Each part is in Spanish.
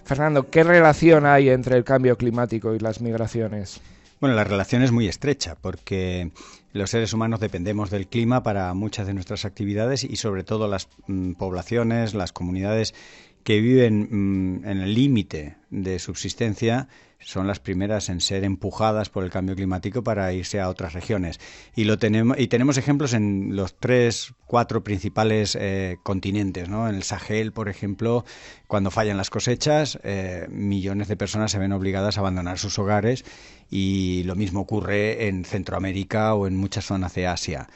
Fernando, ¿qué relación hay entre el cambio climático y las migraciones? Bueno, la relación es muy estrecha porque los seres humanos dependemos del clima para muchas de nuestras actividades y sobre todo las poblaciones, las comunidades que viven en el límite de subsistencia son las primeras en ser empujadas por el cambio climático para irse a otras regiones. Y tenemos ejemplos en los 4 principales continentes, ¿no? En el Sahel, por ejemplo, cuando fallan las cosechas, millones de personas se ven obligadas a abandonar sus hogares, y lo mismo ocurre en Centroamérica o en muchas zonas de Asia.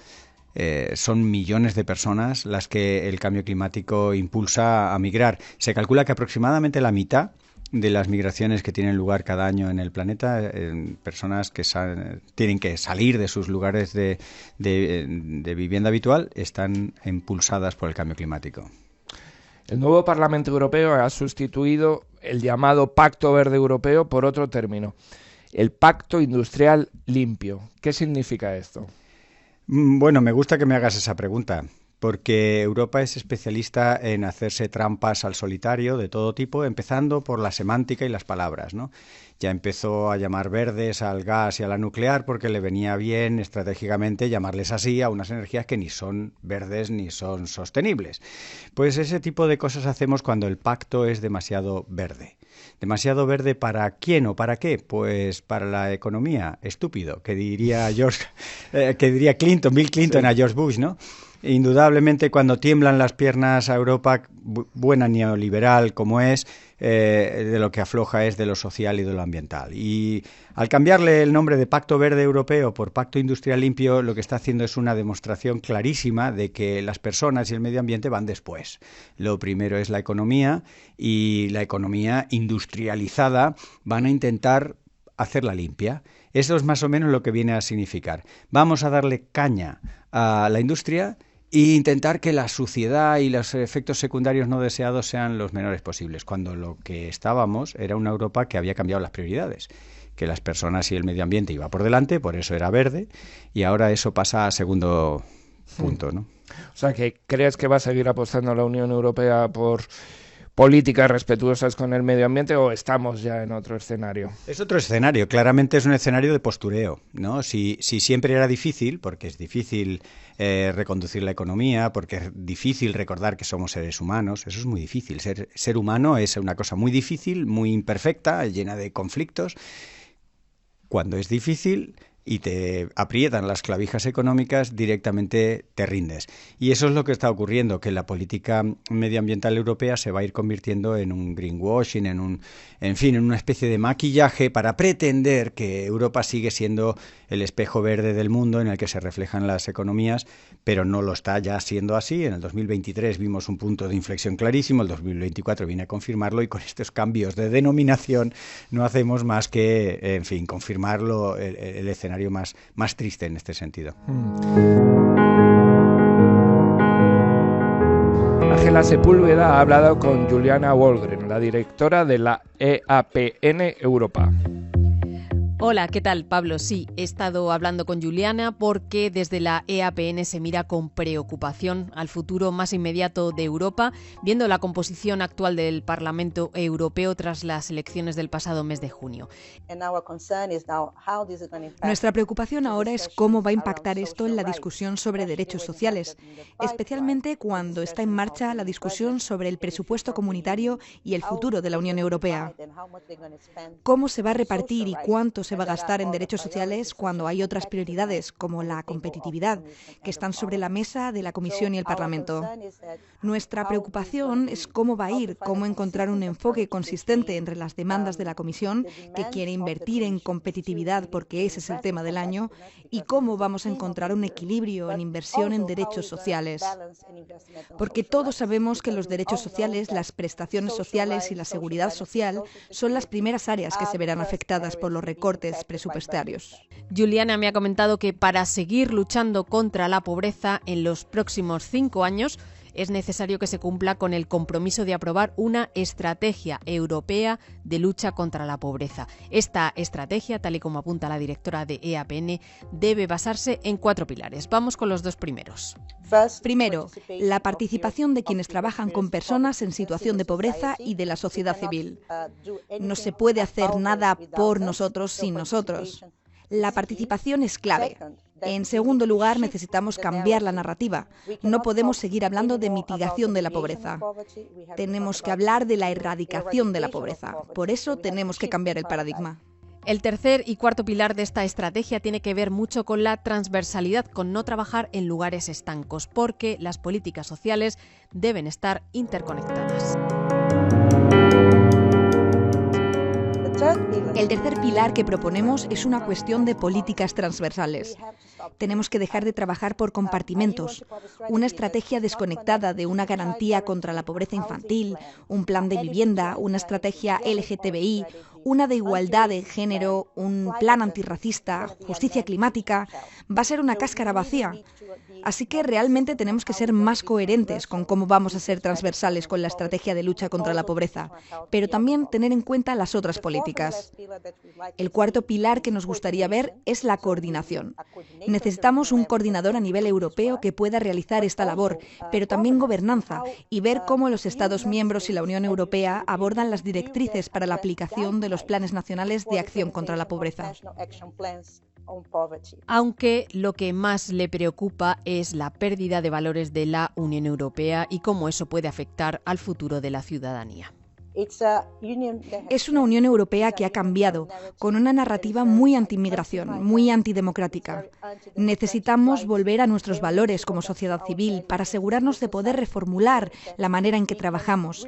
Son millones de personas las que el cambio climático impulsa a migrar. Se calcula que aproximadamente la mitad de las migraciones que tienen lugar cada año en el planeta, personas que tienen que salir de sus lugares de vivienda habitual, están impulsadas por el cambio climático. El nuevo Parlamento Europeo ha sustituido el llamado Pacto Verde Europeo por otro término, el Pacto Industrial Limpio. ¿Qué significa esto? Bueno, me gusta que me hagas esa pregunta, porque Europa es especialista en hacerse trampas al solitario de todo tipo, empezando por la semántica y las palabras, ¿no? Ya empezó a llamar verdes al gas y a la nuclear porque le venía bien estratégicamente llamarles así a unas energías que ni son verdes ni son sostenibles. Pues ese tipo de cosas hacemos cuando el pacto es demasiado verde. ¿Demasiado verde para quién o para qué? Pues para la economía, estúpido, que diría Bill Clinton a George Bush, ¿no? Indudablemente, cuando tiemblan las piernas a Europa, buena neoliberal como es, de lo que afloja es de lo social y de lo ambiental. Y al cambiarle el nombre de Pacto Verde Europeo por Pacto Industrial Limpio, lo que está haciendo es una demostración clarísima de que las personas y el medio ambiente van después. Lo primero es la economía, y la economía industrializada van a intentar hacerla limpia. Eso es más o menos lo que viene a significar. Vamos a darle caña a la industria e intentar que la suciedad y los efectos secundarios no deseados sean los menores posibles, cuando lo que estábamos era una Europa que había cambiado las prioridades, que las personas y el medio ambiente iba por delante, por eso era verde, y ahora eso pasa a segundo punto, ¿no? O sea, ¿que crees que va a seguir apostando la Unión Europea por políticas respetuosas con el medio ambiente, o estamos ya en otro escenario? Es otro escenario, claramente es un escenario de postureo, ¿no? Si siempre era difícil, porque es difícil reconducir la economía, porque es difícil recordar que somos seres humanos, eso es muy difícil. Ser humano es una cosa muy difícil, muy imperfecta, llena de conflictos. Cuando es difícil y te aprietan las clavijas económicas, directamente te rindes. Y eso es lo que está ocurriendo, que la política medioambiental europea se va a ir convirtiendo en un greenwashing, en una especie de maquillaje para pretender que Europa sigue siendo el espejo verde del mundo en el que se reflejan las economías, pero no lo está ya siendo así. En el 2023 vimos un punto de inflexión clarísimo, el 2024 viene a confirmarlo, y con estos cambios de denominación no hacemos más que, confirmarlo, el escenario más triste en este sentido. Ángela Sepúlveda ha hablado con Juliana Wallgren, la directora de la EAPN Europa. Hola, ¿qué tal, Pablo? Sí, he estado hablando con Juliana porque desde la EAPN se mira con preocupación al futuro más inmediato de Europa, viendo la composición actual del Parlamento Europeo tras las elecciones del pasado mes de junio. Nuestra preocupación ahora es cómo va a impactar esto en la discusión sobre derechos sociales, especialmente cuando está en marcha la discusión sobre el presupuesto comunitario y el futuro de la Unión Europea. ¿Cómo se va a repartir y cuánto se va a gastar en derechos sociales cuando hay otras prioridades, como la competitividad, que están sobre la mesa de la Comisión y el Parlamento? Nuestra preocupación es cómo va a ir, cómo encontrar un enfoque consistente entre las demandas de la Comisión, que quiere invertir en competitividad porque ese es el tema del año, y cómo vamos a encontrar un equilibrio en inversión en derechos sociales. Porque todos sabemos que los derechos sociales, las prestaciones sociales y la seguridad social son las primeras áreas que se verán afectadas por los recortes presupuestarios. Juliana me ha comentado que para seguir luchando contra la pobreza en los próximos 5 años, es necesario que se cumpla con el compromiso de aprobar una estrategia europea de lucha contra la pobreza. Esta estrategia, tal y como apunta la directora de EAPN, debe basarse en 4 pilares. Vamos con los 2 primeros. Primero, la participación de quienes trabajan con personas en situación de pobreza y de la sociedad civil. No se puede hacer nada por nosotros sin nosotros. La participación es clave. En segundo lugar, necesitamos cambiar la narrativa. No podemos seguir hablando de mitigación de la pobreza. Tenemos que hablar de la erradicación de la pobreza. Por eso tenemos que cambiar el paradigma. El tercer y cuarto pilar de esta estrategia tiene que ver mucho con la transversalidad, con no trabajar en lugares estancos, porque las políticas sociales deben estar interconectadas. El tercer pilar que proponemos es una cuestión de políticas transversales. Tenemos que dejar de trabajar por compartimentos. Una estrategia desconectada de una garantía contra la pobreza infantil, un plan de vivienda, una estrategia LGTBI, una de igualdad de género, un plan antirracista, justicia climática, va a ser una cáscara vacía. Así que realmente tenemos que ser más coherentes con cómo vamos a ser transversales con la estrategia de lucha contra la pobreza, pero también tener en cuenta las otras políticas. El cuarto pilar que nos gustaría ver es la coordinación. Necesitamos un coordinador a nivel europeo que pueda realizar esta labor, pero también gobernanza y ver cómo los Estados miembros y la Unión Europea abordan las directrices para la aplicación de los planes nacionales de acción contra la pobreza. Aunque lo que más le preocupa es la pérdida de valores de la Unión Europea y cómo eso puede afectar al futuro de la ciudadanía. Es una Unión Europea que ha cambiado, con una narrativa muy antimigración, muy antidemocrática. Necesitamos volver a nuestros valores como sociedad civil para asegurarnos de poder reformular la manera en que trabajamos,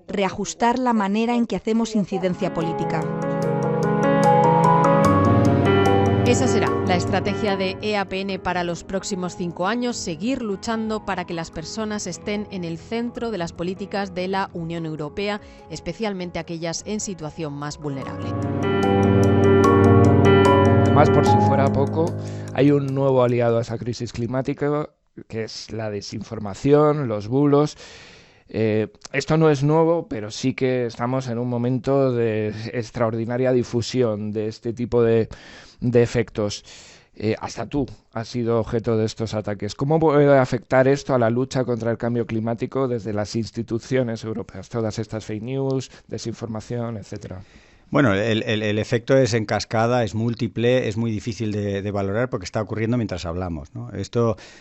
reajustar la manera en que hacemos incidencia política. Esa será la estrategia de EAPN para los próximos 5 años, seguir luchando para que las personas estén en el centro de las políticas de la Unión Europea, especialmente aquellas en situación más vulnerable. Además, por si fuera poco, hay un nuevo aliado a esa crisis climática, que es la desinformación, los bulos. Esto no es nuevo, pero sí que estamos en un momento de extraordinaria difusión de este tipo de efectos. Hasta tú has sido objeto de estos ataques. ¿Cómo puede afectar esto a la lucha contra el cambio climático desde las instituciones europeas? Todas estas fake news, desinformación, etcétera. Bueno, el efecto es en cascada, es múltiple, es muy difícil de valorar porque está ocurriendo mientras hablamos, ¿no?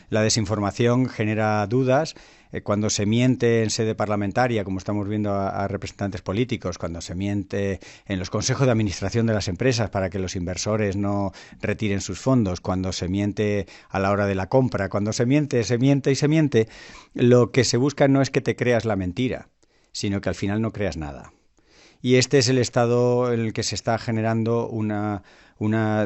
La desinformación genera dudas. Cuando se miente en sede parlamentaria, como estamos viendo a representantes políticos, cuando se miente en los consejos de administración de las empresas para que los inversores no retiren sus fondos, cuando se miente a la hora de la compra, cuando se miente, lo que se busca no es que te creas la mentira, sino que al final no creas nada. Y este es el estado en el que se está generando una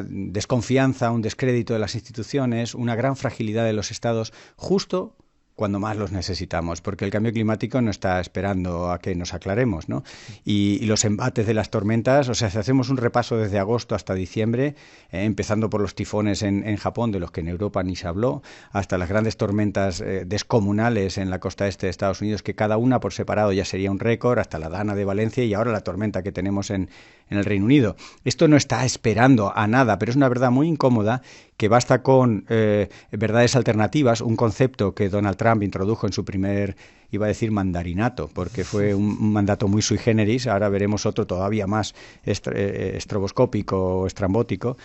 desconfianza, un descrédito de las instituciones, una gran fragilidad de los estados, justo cuando más los necesitamos, porque el cambio climático no está esperando a que nos aclaremos, ¿no? Y los embates de las tormentas, o sea, si hacemos un repaso desde agosto hasta diciembre, empezando por los tifones en Japón, de los que en Europa ni se habló, hasta las grandes tormentas descomunales en la costa este de Estados Unidos, que cada una por separado ya sería un récord, hasta la Dana de Valencia y ahora la tormenta que tenemos en el Reino Unido. Esto no está esperando a nada, pero es una verdad muy incómoda que basta con verdades alternativas, un concepto que Donald Trump introdujo en su primer, iba a decir mandarinato, porque fue un mandato muy sui generis, ahora veremos otro todavía más estroboscópico o estrambótico.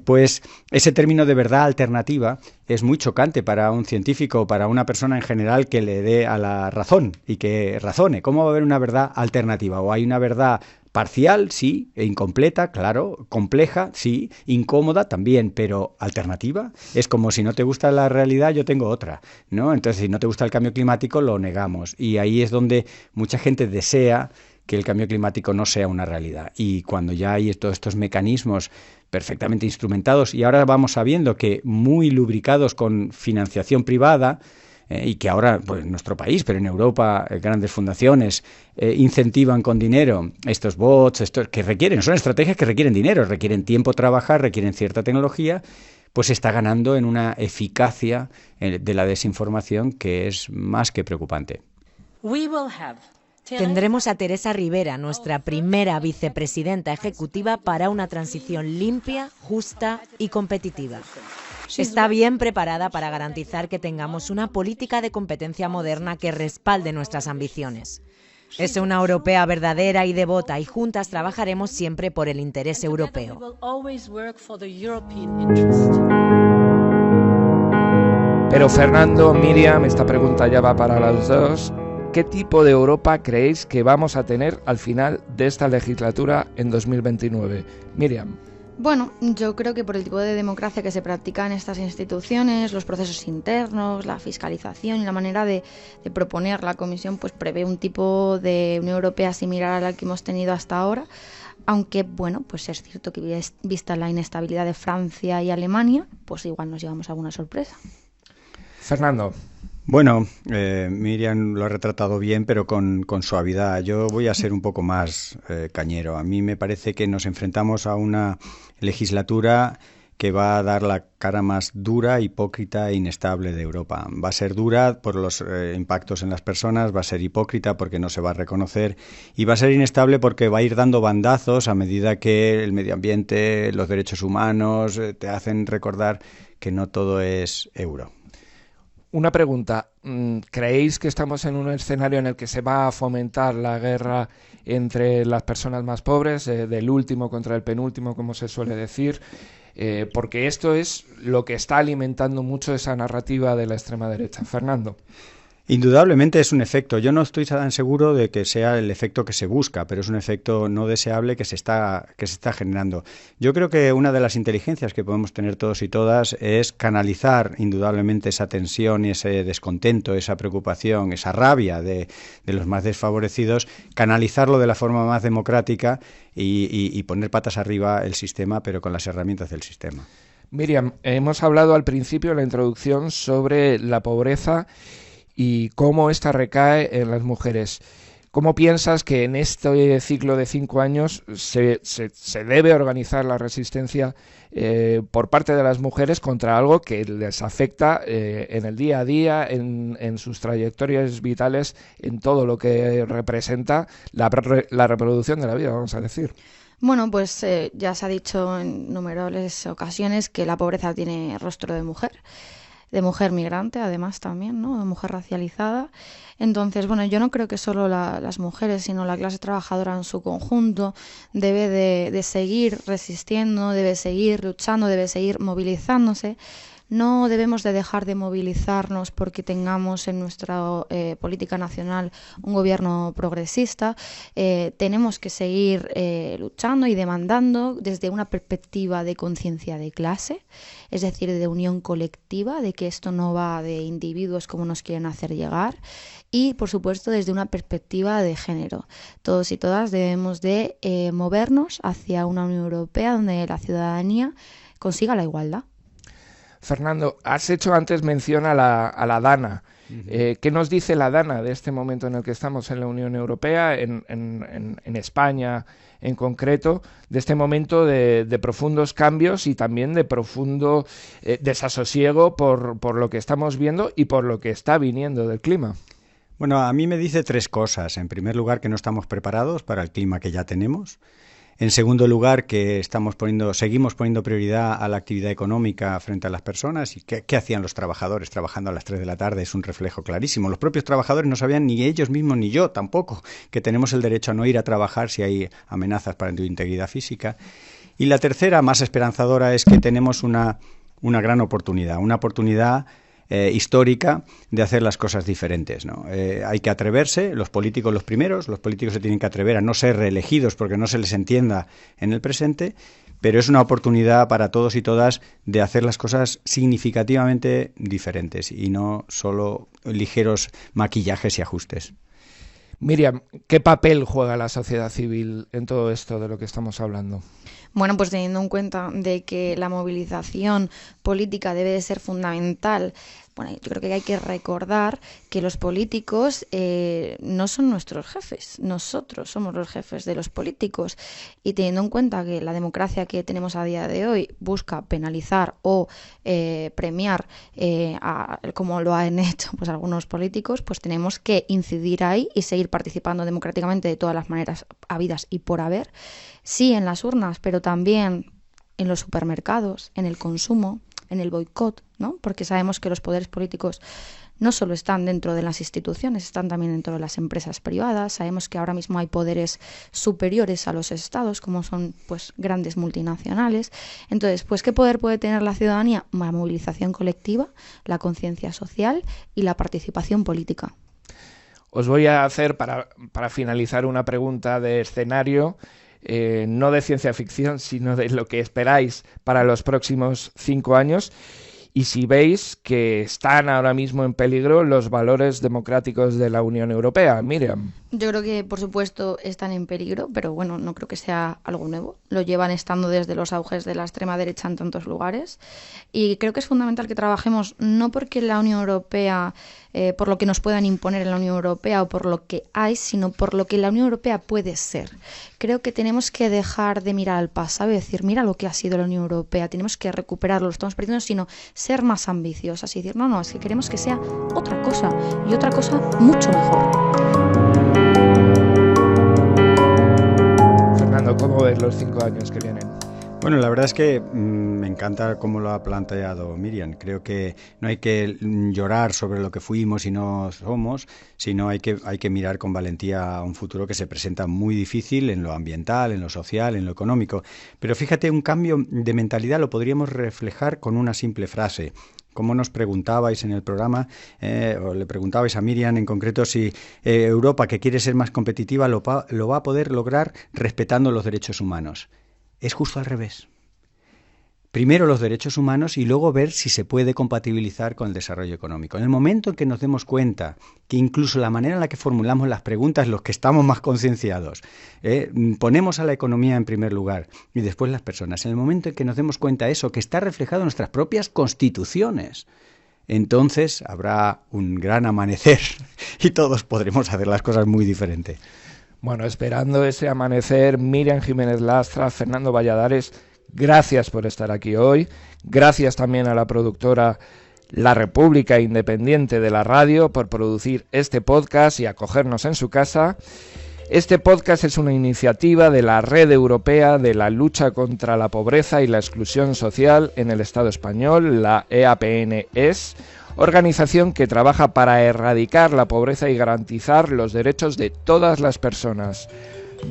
Pues ese término de verdad alternativa es muy chocante para un científico, para una persona en general que le dé a la razón y que razone. ¿Cómo va a haber una verdad alternativa? ¿O hay una verdad parcial? Sí, e incompleta, claro, compleja, sí, incómoda también, pero alternativa. Es como si no te gusta la realidad, yo tengo otra, ¿no? Entonces, si no te gusta el cambio climático, lo negamos. Y ahí es donde mucha gente desea que el cambio climático no sea una realidad. Y cuando ya hay todos estos mecanismos perfectamente instrumentados, y ahora vamos sabiendo que muy lubricados con financiación privada, y que ahora, pues en nuestro país, pero en Europa, grandes fundaciones incentivan con dinero estos bots, son estrategias que requieren dinero, requieren tiempo trabajar, requieren cierta tecnología, pues está ganando en una eficacia de la desinformación que es más que preocupante. Tendremos a Teresa Rivera, nuestra primera vicepresidenta ejecutiva, para una transición limpia, justa y competitiva. Está bien preparada para garantizar que tengamos una política de competencia moderna que respalde nuestras ambiciones. Es una europea verdadera y devota y juntas trabajaremos siempre por el interés europeo. Pero Fernando, Miriam, esta pregunta ya va para las dos. ¿Qué tipo de Europa creéis que vamos a tener al final de esta legislatura en 2029? Miriam. Bueno, yo creo que por el tipo de democracia que se practica en estas instituciones, los procesos internos, la fiscalización y la manera de proponer la Comisión, pues prevé un tipo de Unión Europea similar a la que hemos tenido hasta ahora, aunque bueno, pues es cierto que vista la inestabilidad de Francia y Alemania, pues igual nos llevamos alguna sorpresa. Fernando. Bueno, Miriam lo ha retratado bien, pero con suavidad. Yo voy a ser un poco más cañero. A mí me parece que nos enfrentamos a una legislatura que va a dar la cara más dura, hipócrita e inestable de Europa. Va a ser dura por los impactos en las personas, va a ser hipócrita porque no se va a reconocer y va a ser inestable porque va a ir dando bandazos a medida que el medio ambiente, los derechos humanos te hacen recordar que no todo es euro. Una pregunta, ¿creéis que estamos en un escenario en el que se va a fomentar la guerra entre las personas más pobres, del último contra el penúltimo, como se suele decir? Porque esto es lo que está alimentando mucho esa narrativa de la extrema derecha. Fernando. Indudablemente es un efecto. Yo no estoy tan seguro de que sea el efecto que se busca, pero es un efecto no deseable que se está generando. Yo creo que una de las inteligencias que podemos tener todos y todas es canalizar indudablemente esa tensión y ese descontento, esa preocupación, esa rabia de los más desfavorecidos, canalizarlo de la forma más democrática y poner patas arriba el sistema, pero con las herramientas del sistema. Miriam, hemos hablado al principio en la introducción sobre la pobreza y cómo esta recae en las mujeres. ¿Cómo piensas que en este ciclo de 5 años se debe organizar la resistencia por parte de las mujeres contra algo que les afecta en el día a día, en sus trayectorias vitales, en todo lo que representa la reproducción de la vida, vamos a decir? Bueno, pues ya se ha dicho en numerosas ocasiones que la pobreza tiene rostro de mujer migrante, además también, ¿no? De mujer racializada. Entonces, bueno, yo no creo que solo las mujeres, sino la clase trabajadora en su conjunto debe de seguir resistiendo, debe seguir luchando, debe seguir movilizándose. No debemos de dejar de movilizarnos porque tengamos en nuestra política nacional un gobierno progresista. Tenemos que seguir luchando y demandando desde una perspectiva de conciencia de clase, es decir, de unión colectiva, de que esto no va de individuos como nos quieren hacer llegar. Y, por supuesto, desde una perspectiva de género. Todos y todas debemos de movernos hacia una Unión Europea donde la ciudadanía consiga la igualdad. Fernando, has hecho antes mención a la DANA. ¿Qué nos dice la DANA de este momento en el que estamos en la Unión Europea, en España en concreto, de este momento de profundos cambios y también de profundo desasosiego por lo que estamos viendo y por lo que está viniendo del clima? Bueno, a mí me dice 3 cosas. En primer lugar, que no estamos preparados para el clima que ya tenemos. En segundo lugar, que seguimos poniendo prioridad a la actividad económica frente a las personas. ¿Y qué hacían los trabajadores trabajando a las 3 de la tarde? Es un reflejo clarísimo. Los propios trabajadores no sabían, ni ellos mismos ni yo tampoco, que tenemos el derecho a no ir a trabajar si hay amenazas para tu integridad física. Y la tercera, más esperanzadora, es que tenemos una gran oportunidad, histórica de hacer las cosas diferentes, ¿no? Hay que atreverse, los políticos se tienen que atrever a no ser reelegidos porque no se les entienda en el presente, pero es una oportunidad para todos y todas de hacer las cosas significativamente diferentes y no solo ligeros maquillajes y ajustes. Miriam, ¿qué papel juega la sociedad civil en todo esto de lo que estamos hablando? Bueno, pues teniendo en cuenta de que la movilización política debe de ser fundamental Bueno, yo creo que hay que recordar que los políticos no son nuestros jefes, nosotros somos los jefes de los políticos, y teniendo en cuenta que la democracia que tenemos a día de hoy busca penalizar o premiar como lo han hecho pues algunos políticos, pues tenemos que incidir ahí y seguir participando democráticamente de todas las maneras habidas y por haber, sí en las urnas, pero también en los supermercados, en el consumo, en el boicot, ¿no? Porque sabemos que los poderes políticos no solo están dentro de las instituciones, están también dentro de las empresas privadas. Sabemos que ahora mismo hay poderes superiores a los estados, como son pues grandes multinacionales. Entonces, pues ¿qué poder puede tener la ciudadanía? La movilización colectiva, la conciencia social y la participación política. Os voy a hacer, para finalizar, una pregunta de escenario, no de ciencia ficción, sino de lo que esperáis para los próximos 5 años. Y si veis que están ahora mismo en peligro los valores democráticos de la Unión Europea. Miriam. Yo creo que, por supuesto, están en peligro, pero bueno, no creo que sea algo nuevo. Lo llevan estando desde los auges de la extrema derecha en tantos lugares. Y creo que es fundamental que trabajemos no porque la Unión Europea, por lo que nos puedan imponer en la Unión Europea o por lo que hay, sino por lo que la Unión Europea puede ser. Creo que tenemos que dejar de mirar al pasado y decir, mira lo que ha sido la Unión Europea, tenemos que recuperarlo, lo estamos perdiendo, sino ser más ambiciosas y decir, no, es que queremos que sea otra cosa y otra cosa mucho mejor. Fernando, ¿cómo ves los 5 años que vienen? Bueno, la verdad es que me encanta cómo lo ha planteado Miriam. Creo que no hay que llorar sobre lo que fuimos y no somos, sino hay que mirar con valentía a un futuro que se presenta muy difícil en lo ambiental, en lo social, en lo económico. Pero fíjate, un cambio de mentalidad lo podríamos reflejar con una simple frase. Como nos preguntabais en el programa, o le preguntabais a Miriam en concreto si Europa, que quiere ser más competitiva, lo va a poder lograr respetando los derechos humanos. Es justo al revés. Primero los derechos humanos y luego ver si se puede compatibilizar con el desarrollo económico. En el momento en que nos demos cuenta que incluso la manera en la que formulamos las preguntas, los que estamos más concienciados, ponemos a la economía en primer lugar y después las personas. En el momento en que nos demos cuenta de eso, que está reflejado en nuestras propias constituciones, entonces habrá un gran amanecer y todos podremos hacer las cosas muy diferentes. Bueno, esperando ese amanecer, Miriam Jiménez Lastra, Fernando Valladares, gracias por estar aquí hoy. Gracias también a la productora La República Independiente de la Radio por producir este podcast y acogernos en su casa. Este podcast es una iniciativa de la Red Europea de la Lucha contra la Pobreza y la Exclusión Social en el Estado español, la EAPN-ES, organización que trabaja para erradicar la pobreza y garantizar los derechos de todas las personas.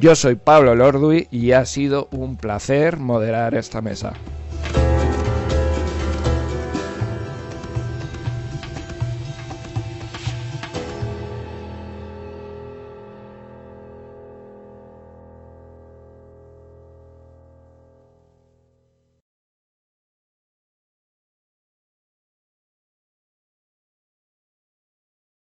Yo soy Pablo Lorduy y ha sido un placer moderar esta mesa.